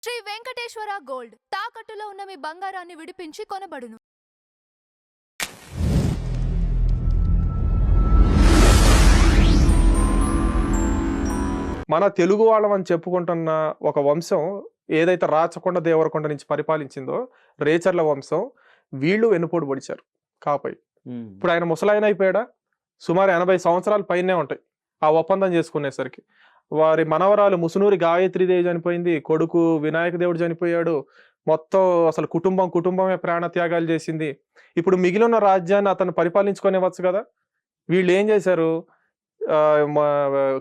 Shri Venkateswara gold తాకట్టులో ఉన్న మీ బంగారాన్ని విడిపించి కొనబడును. మన తెలుగు వాళ్ళం అని చెప్పుకుంటున్న ఒక వంశం ఏదైతే రాచకొండ దేవరకొండ నుంచి పరిపాలించిందో రేచర్ల వంశం, వీళ్ళు వెన్నుపోటు పొడిచారు కాపై. ఇప్పుడు ఆయన ముసలాయన అయిపోయాడా? సుమారు 80 సంవత్సరాల పైనే ఉంటాయి ఆ ఒప్పందం చేసుకునేసరికి. వారి మనవరాలు ముసునూరి గాయత్రీదేవి చనిపోయింది, కొడుకు వినాయక దేవుడు చనిపోయాడు. మొత్తం అసలు కుటుంబమే ప్రాణత్యాగాలు చేసింది. ఇప్పుడు మిగిలిన రాజ్యాన్ని అతను పరిపాలించుకునేవచ్చు కదా. వీళ్ళు ఏం చేశారు?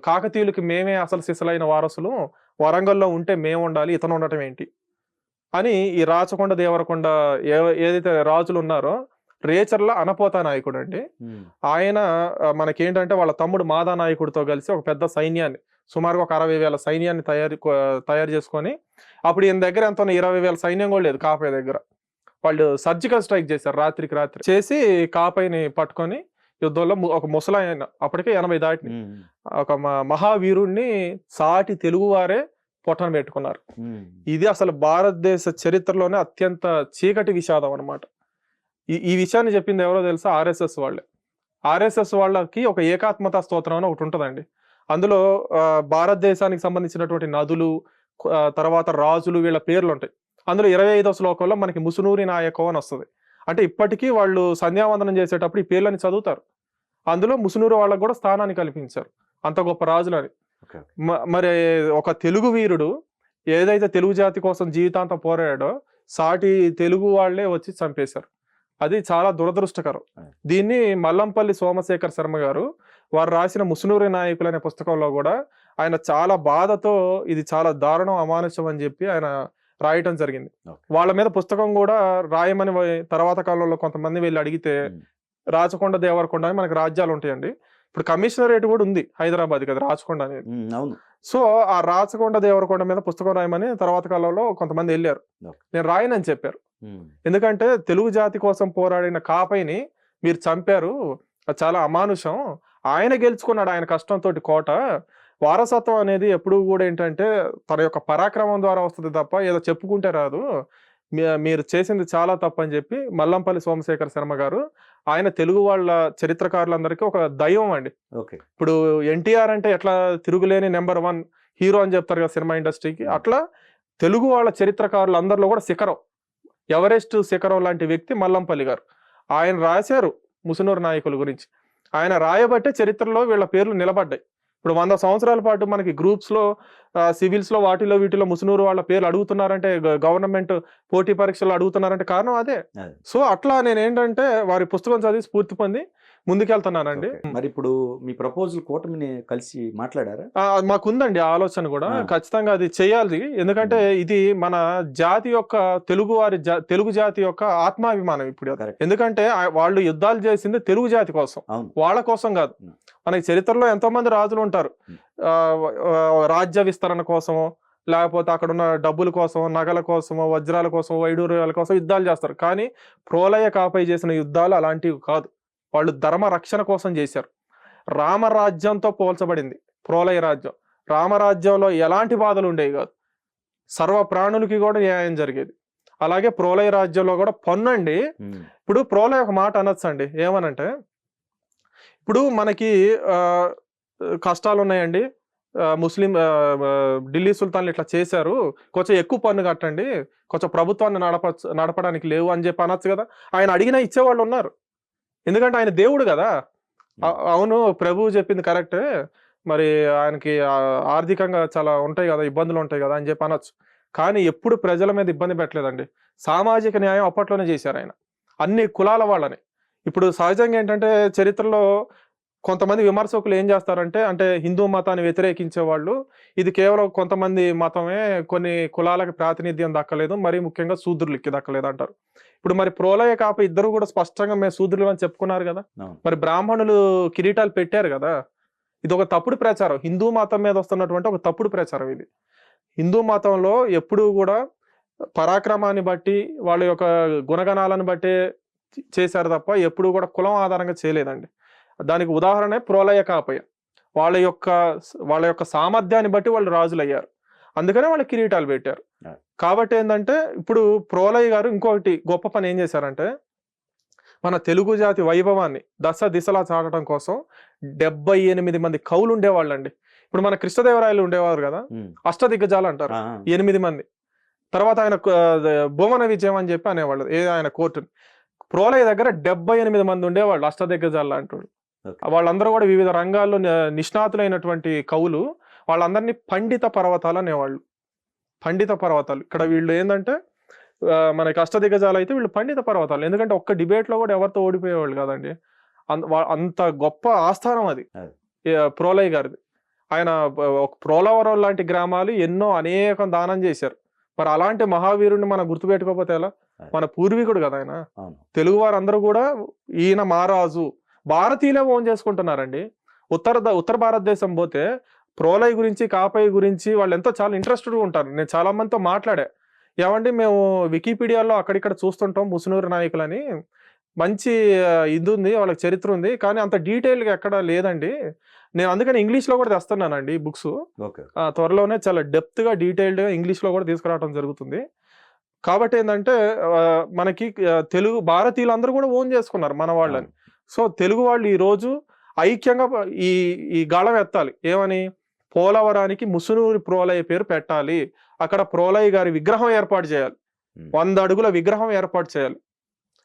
కాకతీయులకి మేమే అసలు సిసలైన వారసులు, వరంగల్లో ఉంటే మేము ఉండాలి, ఇతను ఉండటం ఏంటి అని ఈ రాచకొండ దేవరకొండ ఏదైతే రాజులు ఉన్నారో, రేచర్ల అనపోత నాయకుడు అండి ఆయన. మనకేంటంటే వాళ్ళ తమ్ముడు మాదా నాయకుడితో కలిసి ఒక పెద్ద సైన్యాన్ని, సుమారుగా ఒక 60,000 సైన్యాన్ని తయారు చేసుకొని, అప్పుడు ఈయన దగ్గర ఎంత 20,000 సైన్యం కూడా లేదు కాపై దగ్గర. వాళ్ళు సర్జికల్ స్ట్రైక్ చేశారు రాత్రికి రాత్రి చేసి కాపైని పట్టుకొని యుద్ధంలో ఒక ముసలాయన, అప్పటికే 80 దాటిని, ఒక మహావీరుణ్ణి సాటి తెలుగువారే పొట్టన పెట్టుకున్నారు. ఇది అసలు భారతదేశ చరిత్రలోనే అత్యంత చీకటి విషాదం అనమాట. ఈ విషయాన్ని చెప్పింది ఎవరో తెలుసా? ఆర్ఎస్ఎస్ వాళ్ళే. ఆర్ఎస్ఎస్ వాళ్ళకి ఒక ఏకాత్మతా స్తోత్రం అని ఒకటి ఉంటుందండి. అందులో భారతదేశానికి సంబంధించినటువంటి నదులు, తర్వాత రాజులు, వీళ్ళ పేర్లు ఉంటాయి. అందులో 25వ శ్లోకంలో మనకి ముసునూరి నాయకో అని వస్తుంది. అంటే ఇప్పటికీ వాళ్ళు సంధ్యావందనం చేసేటప్పుడు ఈ పేర్లని చదువుతారు. అందులో ముసునూరు వాళ్ళకు కూడా స్థానాన్ని కల్పించారు, అంత గొప్ప రాజులని. మరి ఒక తెలుగు వీరుడు ఏదైతే తెలుగు జాతి కోసం జీవితాంతం పోరాడాడో, సాటి తెలుగు వాళ్లే వచ్చి చంపేశారు. అది చాలా దురదృష్టకరం. దీన్ని మల్లంపల్లి సోమశేఖర్ శర్మ గారు వారు రాసిన ముసునూరి నాయకులు అనే పుస్తకంలో కూడా ఆయన చాలా బాధతో ఇది చాలా దారుణం, అమానుషం అని చెప్పి ఆయన రాయటం జరిగింది. వాళ్ళ మీద పుస్తకం కూడా రాయమని తర్వాత కాలంలో కొంతమంది వెళ్ళి అడిగితే, రాచకొండ దేవరకొండ అని మనకి రాజ్యాలు ఉంటాయండి. ఇప్పుడు కమిషనరేట్ కూడా ఉంది హైదరాబాద్ కదా రాచకొండ అనేది. సో ఆ రాచకొండ దేవరకొండ మీద పుస్తకం రాయమని తర్వాత కాలంలో కొంతమంది వెళ్ళారు. నేను రాయనని చెప్పారు. ఎందుకంటే తెలుగు జాతి కోసం పోరాడిన కాపైని మీరు చంపారు, అది చాలా అమానుషం. ఆయన గెలుచుకున్నాడు ఆయన కష్టంతో కోట. వారసత్వం అనేది ఎప్పుడు కూడా ఏంటంటే తన యొక్క పరాక్రమం ద్వారా వస్తుంది తప్ప ఏదో చెప్పుకుంటే రాదు. మీరు చేసింది చాలా తప్పు అని చెప్పి మల్లంపల్లి సోమశేఖర్ శర్మ గారు, ఆయన తెలుగు వాళ్ళ చరిత్రకారులందరికీ ఒక దైవం అండి. ఇప్పుడు ఎన్టీఆర్ అంటే ఎట్లా తిరుగులేని నెంబర్ 1 హీరో అని చెప్తారు కదా సినిమా ఇండస్ట్రీకి, అట్లా తెలుగు వాళ్ళ చరిత్రకారులు అందరిలో కూడా శిఖరం, ఎవరెస్ట్ శిఖరం లాంటి వ్యక్తి మల్లంపల్లి గారు. ఆయన రాశారు ముసునూరు నాయకుల గురించి. ఆయన రాయబట్టే చరిత్రలో వీళ్ళ పేర్లు నిలబడ్డాయి. ఇప్పుడు 100 సంవత్సరాల పాటు మనకి గ్రూప్స్ లో, సివిల్స్ లో, వీటిలో ముసునూరు వాళ్ళ పేర్లు అడుగుతున్నారంటే, గవర్నమెంట్ పోటీ పరీక్షలు అడుగుతున్నారంటే కారణం అదే. సో అట్లా నేను ఏంటంటే వారి పుస్తకం చదివి స్ఫూర్తి పొంది ముందుకెళ్తున్నానండి. మరి ఇప్పుడు మీ ప్రపోజల్ కూటమిని కలిసి మాట్లాడారా? మాకుందండి ఆలోచన కూడా, ఖచ్చితంగా అది చేయాలి. ఎందుకంటే ఇది మన జాతి యొక్క, తెలుగు జాతి యొక్క ఆత్మాభిమానం ఇప్పుడు. ఎందుకంటే వాళ్ళు యుద్ధాలు చేసింది తెలుగు జాతి కోసం, వాళ్ళ కోసం కాదు. మనకి చరిత్రలో ఎంతో మంది రాజులు ఉంటారు, రాజ్య విస్తరణ కోసమో, లేకపోతే అక్కడ ఉన్న డబ్బుల కోసం, నగల కోసమో, వజ్రాల కోసం, వైడూర్యాల కోసం యుద్ధాలు చేస్తారు. కానీ ప్రోలయ కాపై చేసిన యుద్ధాలు అలాంటివి కాదు, వాళ్ళు ధర్మ రక్షణ కోసం చేశారు. రామరాజ్యంతో పోల్చబడింది ప్రోలయ రాజ్యం. రామరాజ్యంలో ఎలాంటి బాధలు ఉండేవి కాదు, సర్వ ప్రాణులకి కూడా న్యాయం జరిగేది. అలాగే ప్రోలయ రాజ్యంలో కూడా పన్ను అండి. ఇప్పుడు ప్రోలయ ఒక మాట అనొచ్చండి, ఏమనంటే ఇప్పుడు మనకి కష్టాలు ఉన్నాయండి, ముస్లిం ఢిల్లీ సుల్తాన్లు ఇట్లా చేశారు, కొంచెం ఎక్కువ పన్ను కట్టండి, కొంచెం ప్రభుత్వాన్ని నడపడానికి లేవు అని చెప్పి అనొచ్చు కదా. ఆయన అడిగినా ఇచ్చేవాళ్ళు ఉన్నారు, ఎందుకంటే ఆయన దేవుడు కదా. అవును, ప్రభువు చెప్పింది కరెక్టే, మరి ఆయనకి ఆర్థికంగా చాలా ఉంటాయి కదా, ఇబ్బందులు ఉంటాయి కదా అని చెప్పి అనొచ్చు. కానీ ఎప్పుడు ప్రజల మీద ఇబ్బంది పెట్టలేదండి. సామాజిక న్యాయం అప్పట్లోనే చేశారు ఆయన, అన్ని కులాల వాళ్ళని. ఇప్పుడు సహజంగా ఏంటంటే చరిత్రలో కొంతమంది విమర్శకులు ఏం చేస్తారంటే, అంటే హిందూ మతాన్ని వ్యతిరేకించే వాళ్ళు, ఇది కేవలం కొంతమంది మతమే, కొన్ని కులాలకు ప్రాతినిధ్యం దక్కలేదు, మరి ముఖ్యంగా శూద్రులకి దక్కలేదు అంటారు. ఇప్పుడు మరి ప్రోలయ కాప ఇద్దరు కూడా స్పష్టంగా మేము శూద్రులు అని చెప్పుకున్నారు కదా. మరి బ్రాహ్మణులు కిరీటాలు పెట్టారు కదా. ఇది ఒక తప్పుడు ప్రచారం, హిందూ మతం మీద వస్తున్నటువంటి ఒక తప్పుడు ప్రచారం ఇది. హిందూ మతంలో ఎప్పుడూ కూడా పరాక్రమాన్ని బట్టి, వాళ్ళ యొక్క గుణగణాలను బట్టే చేశారు తప్ప ఎప్పుడు కూడా కులం ఆధారంగా చేయలేదండి. దానికి ఉదాహరణ ప్రోలయ కాపయ్య. వాళ్ళ యొక్క సామర్థ్యాన్ని బట్టి వాళ్ళు రాజులు అయ్యారు. అందుకనే వాళ్ళకి కిరీటాలు పెట్టారు. కాబట్టి ఏంటంటే ఇప్పుడు ప్రోలయ్య గారు ఇంకొకటి గొప్ప పని ఏం చేశారంటే మన తెలుగు జాతి వైభవాన్ని దశ దిశలా చాటడం కోసం 78 మంది కవులు ఉండేవాళ్ళండి. ఇప్పుడు మన కృష్ణదేవరాయలు ఉండేవారు కదా, అష్టదిగ్గజాలు అంటారు, 8 మంది. తర్వాత ఆయన భువన విజయం అని చెప్పి అనేవాళ్ళు ఆయన కోర్టుని. ప్రోలయ్య దగ్గర 78 మంది ఉండేవాళ్ళు అష్టదిగ్గజాలు అంటారు. వాళ్ళందరూ కూడా వివిధ రంగాల్లో నిష్ణాతులైనటువంటి కవులు. వాళ్ళందరినీ పండిత పర్వతాలు అనేవాళ్ళు. పండిత పర్వతాలు. ఇక్కడ వీళ్ళు ఏంటంటే మనకి అష్టదిగ్గజాలు అయితే వీళ్ళు పండిత పర్వతాలు. ఎందుకంటే ఒక్క డిబేట్లో కూడా ఎవరితో ఓడిపోయేవాళ్ళు కదండి. అంత గొప్ప ఆస్థానం అది ప్రోలయ్య గారిది. ఆయన ప్రోలవరం లాంటి గ్రామాలు ఎన్నో అనేకం దానం చేశారు. మరి అలాంటి మహావీరుడిని మనం గుర్తుపెట్టుకోకపోతే ఎలా? మన పూర్వీకుడు కదా ఆయన. తెలుగు వారందరూ కూడా ఈయన మహారాజు. భారతీయులే ఓన్ చేసుకుంటున్నారండి. ఉత్తర భారతదేశం పోతే ప్రోలయ్య గురించి కాపయ్య గురించి వాళ్ళు ఎంతో చాలా ఇంట్రెస్టెడ్గా ఉంటారు. నేను చాలా మందితో మాట్లాడా, ఏమండి మేము వికీపీడియాలో అక్కడిక్కడ చూస్తుంటాం ముసునూరు నాయకులని, మంచి ఇది ఉంది, వాళ్ళకి చరిత్ర ఉంది, కానీ అంత డీటెయిల్గా ఎక్కడ లేదండి. నేను అందుకని ఇంగ్లీష్లో కూడా తెస్తున్నానండి బుక్స్. త్వరలోనే చాలా డెప్త్గా డీటెయిల్డ్గా ఇంగ్లీష్లో కూడా తీసుకురావడం జరుగుతుంది. కాబట్టి ఏంటంటే మనకి తెలుగు భారతీయులందరూ కూడా ఓన్ చేసుకున్నారు మన వాళ్ళని. సో తెలుగు వాళ్ళు ఈరోజు ఐక్యంగా ఈ గాళం ఎత్తాలి. ఏమని? పోలవరానికి ముసునూరి ప్రోలయ్య పేరు పెట్టాలి, అక్కడ ప్రోలయ్య గారి విగ్రహం ఏర్పాటు చేయాలి, 100 అడుగుల విగ్రహం ఏర్పాటు చేయాలి.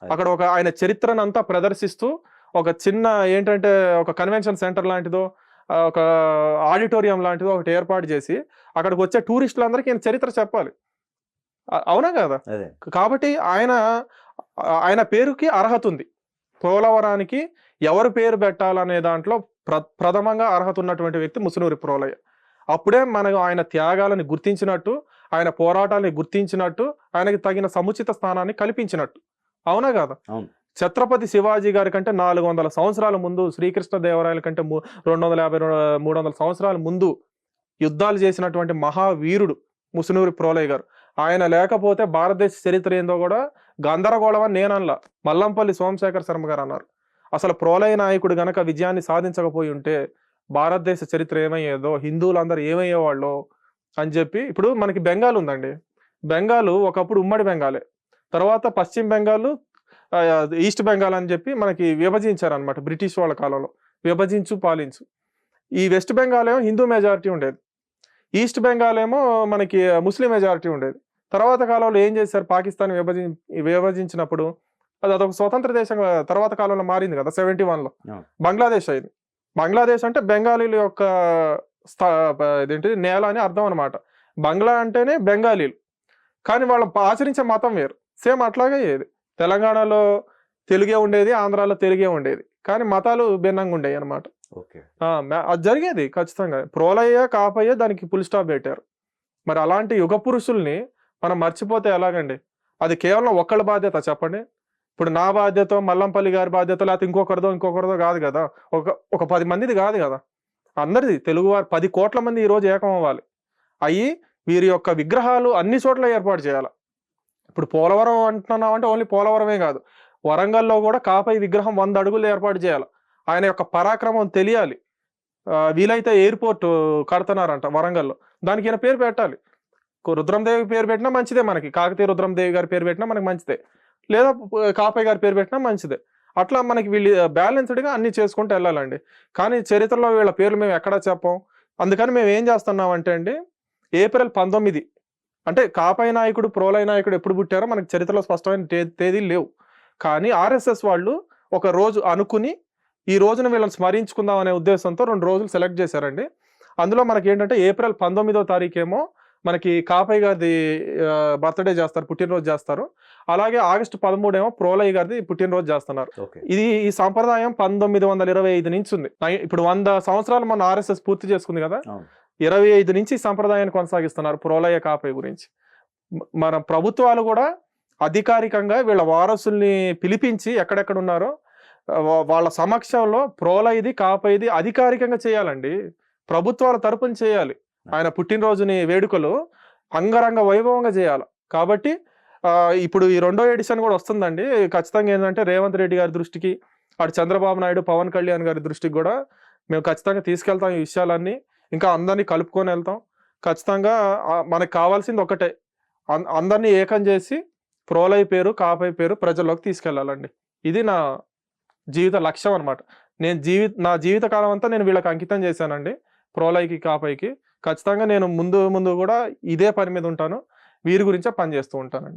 అక్కడ ఒక ఆయన చరిత్రను అంతా ప్రదర్శిస్తూ ఒక చిన్న ఏంటంటే ఒక కన్వెన్షన్ సెంటర్ లాంటిదో ఒక ఆడిటోరియం లాంటిదో ఒకటి ఏర్పాటు చేసి అక్కడికి వచ్చే టూరిస్టులందరికీ ఈయన చరిత్ర చెప్పాలి. అవునా కదా? కాబట్టి ఆయన పేరుకి అర్హత ఉంది. పోలవరానికి ఎవరు పేరు పెట్టాలనే దాంట్లో ప్రథమంగా అర్హత ఉన్నటువంటి వ్యక్తి ముసునూరి ప్రోలయ్య. అప్పుడే మనకు ఆయన త్యాగాలని గుర్తించినట్టు, ఆయన పోరాటాలని గుర్తించినట్టు, ఆయనకి తగిన సముచిత స్థానాన్ని కల్పించినట్టు. అవునా కదా? ఛత్రపతి శివాజీ గారి కంటే 400 సంవత్సరాల ముందు, శ్రీకృష్ణదేవరాయల కంటే 250-300 సంవత్సరాల ముందు యుద్ధాలు చేసినటువంటి మహావీరుడు ముసునూరి ప్రోలయ్య గారు. ఆయన లేకపోతే భారతదేశ చరిత్ర ఏందో కూడా గందరగోళం అని నేనల్లా, మల్లంపల్లి సోమశేఖర్ శర్మ గారు అన్నారు. అసలు ప్రోలయ్య నాయకుడు గనక విజయాన్ని సాధించకపోయి ఉంటే భారతదేశ చరిత్ర ఏమయ్యేదో, హిందువులందరూ ఏమయ్యేవాళ్ళో అని చెప్పి. ఇప్పుడు మనకి బెంగాల్ ఉందండి. బెంగాల్ ఒకప్పుడు ఉమ్మడి బెంగాలే, తర్వాత పశ్చిమ బెంగాల్, ఈస్ట్ బెంగాల్ అని చెప్పి మనకి విభజించారనమాట బ్రిటిష్ వాళ్ళ కాలంలో. విభజించు పాలించు. ఈ వెస్ట్ బెంగాల్ ఏమో హిందూ మెజారిటీ ఉండేది, ఈస్ట్ బెంగాల్ ఏమో మనకి ముస్లిం మెజారిటీ ఉండేది. తర్వాత కాలంలో ఏం చేశారు? పాకిస్తాన్ విభజించినప్పుడు అది అదొక స్వతంత్ర దేశం తర్వాత కాలంలో మారింది కదా 71లో. బంగ్లాదేశ్ అయింది. బంగ్లాదేశ్ అంటే బెంగాలీల యొక్క ఇదేంటి నేల అని అర్థం అనమాట. బంగ్లా అంటేనే బెంగాలీలు, కానీ వాళ్ళు ఆచరించే మతం వేరు. సేమ్ అట్లాగే ఏది తెలంగాణలో తెలుగే ఉండేది, ఆంధ్రాలో తెలుగే ఉండేది, కానీ మతాలు భిన్నంగా ఉండేవి అనమాట. అది జరిగేది ఖచ్చితంగా. ప్రోలయ్య కాపయ్య దానికి ఫుల్ స్టాప్ పెట్టారు. మరి అలాంటి యుగ పురుషుల్ని మనం మర్చిపోతే ఎలాగండి? అది కేవలం ఒక్కళ్ళ బాధ్యత చెప్పండి. ఇప్పుడు నా బాధ్యత, మల్లంపల్లి గారి బాధ్యత, లేకపోతే ఇంకొకరిదో కాదు కదా. ఒక 10 మందిది కాదు కదా, అందరిది. తెలుగువారు 10 కోట్ల మంది ఈరోజు ఏకం అవ్వాలి. అయ్యి వీరి యొక్క విగ్రహాలు అన్ని చోట్ల ఏర్పాటు చేయాలి. ఇప్పుడు పోలవరం అంటున్నాం అంటే ఓన్లీ పోలవరమే కాదు, వరంగల్లో కూడా కాపై విగ్రహం 100 అడుగులు ఏర్పాటు చేయాలి. ఆయన యొక్క పరాక్రమం తెలియాలి. వీలైతే ఎయిర్పోర్ట్ కడుతున్నారంట వరంగల్లో, దానికి ఈయన పేరు పెట్టాలి. రుద్రందేవి పేరు పెట్టినా మంచిదే, మనకి కాకతీయ రుద్రందేవి గారి పేరు పెట్టినా మనకి మంచిదే, లేదా కాపై గారి పేరు పెట్టినా మంచిదే. అట్లా మనకి వీళ్ళు బ్యాలెన్స్డ్గా అన్ని చేసుకుంటూ వెళ్ళాలండి. కానీ చరిత్రలో వీళ్ళ పేర్లు మేము ఎక్కడా చెప్పాం. అందుకని మేము ఏం చేస్తున్నాం అంటే అండి, ఏప్రిల్ 19 అంటే కాపై నాయకుడు ప్రోలయ్య నాయకుడు ఎప్పుడు పుట్టారో మనకి చరిత్రలో స్పష్టమైన తేదీలు లేవు. కానీ ఆర్ఎస్ఎస్ వాళ్ళు ఒక రోజు అనుకుని ఈ రోజున వీళ్ళని స్మరించుకుందాం అనే ఉద్దేశంతో 2 రోజులు సెలెక్ట్ చేశారండి. అందులో మనకి ఏంటంటే ఏప్రిల్ 19వ తారీఖేమో మనకి కాపై గారిది బర్త్డే చేస్తారు, పుట్టినరోజు చేస్తారు. అలాగే ఆగస్టు 13 ఏమో ప్రోలయ్య గారిది పుట్టినరోజు చేస్తున్నారు. ఈ సంప్రదాయం 1925 నుంచి ఉంది. ఇప్పుడు 100 సంవత్సరాలు మన ఆర్ఎస్ఎస్ పూర్తి చేసుకుంది కదా, 25 నుంచి సంప్రదాయాన్ని కొనసాగిస్తున్నారు ప్రోలయ్య కాపై గురించి. మన ప్రభుత్వాలు కూడా అధికారికంగా వీళ్ళ వారసుల్ని పిలిపించి ఎక్కడెక్కడ ఉన్నారో వాళ్ళ సమక్షంలో ప్రోలయ్యది కాపైది అధికారికంగా చేయాలండి. ప్రభుత్వాల తరపున చేయాలి. ఆయన పుట్టినరోజుని వేడుకలు అంగరంగ వైభవంగా చేయాలి. కాబట్టి ఇప్పుడు ఈ 2వ ఎడిషన్ కూడా వస్తుందండి. ఖచ్చితంగా ఏంటంటే రేవంత్ రెడ్డి గారి దృష్టికి, అటు చంద్రబాబు నాయుడు, పవన్ కళ్యాణ్ గారి దృష్టికి కూడా మేము ఖచ్చితంగా తీసుకెళ్తాం ఈ విషయాలన్నీ. ఇంకా అందరినీ కలుపుకొని వెళ్తాం. ఖచ్చితంగా మనకు కావాల్సింది ఒకటే, అందరినీ ఏకం చేసి ప్రోలై పేరు, కాపై పేరు ప్రజల్లోకి తీసుకెళ్ళాలండి. ఇది నా జీవిత లక్ష్యం అనమాట. నా జీవిత కాలం అంతా నేను వీళ్ళకి అంకితం చేశానండి. ప్రోలైకి, కాపైకి. ఖచ్చితంగా నేను ముందు ముందు కూడా ఇదే పని మీద ఉంటాను. వీరి గురించే పని చేస్తూ ఉంటానండి.